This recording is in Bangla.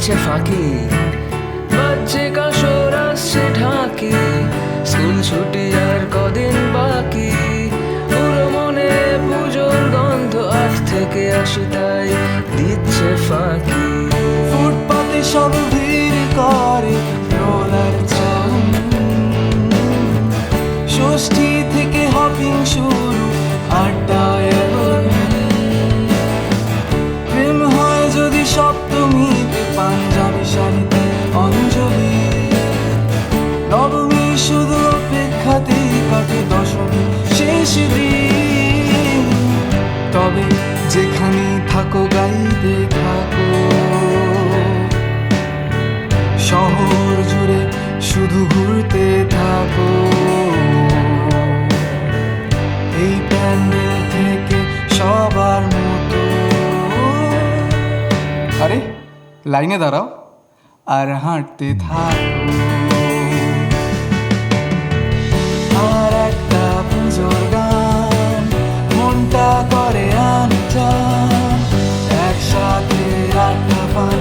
দিচ্ছে ফাঁকি, বাজছে কাসর আসছে ঢাকি, স্কুল ছুটি আর কদিন বাকি, পুরো মনে পুজোর গন্ধ, 8 থেকে 80 তাই দিচ্ছে ফাঁকি। ফুটপাতে সব ভিড় করে রোলার চাম, ষষ্ঠী থেকে হপিং শুরু, আড্ডায় প্রেম হয় যদি সপ্তমীতে, পাঞ্জাবি শাড়িতে অঞ্জলি, নবমী শুধু অপেক্ষাতেই কাটে, দশমী শেষ দিন। তবে যেখানেই থাকো গাইতে থাকো, শহর জুড়ে শুধু ঘুরতে থাকো, এই প্যান্ডেল থেকে সবার মতো। আরে লাইনে দাঁড়াও আর হাঁটতে থাকো, আর একটা পুজোর গান মনটা করে আনটা, একসাথে 8টা পান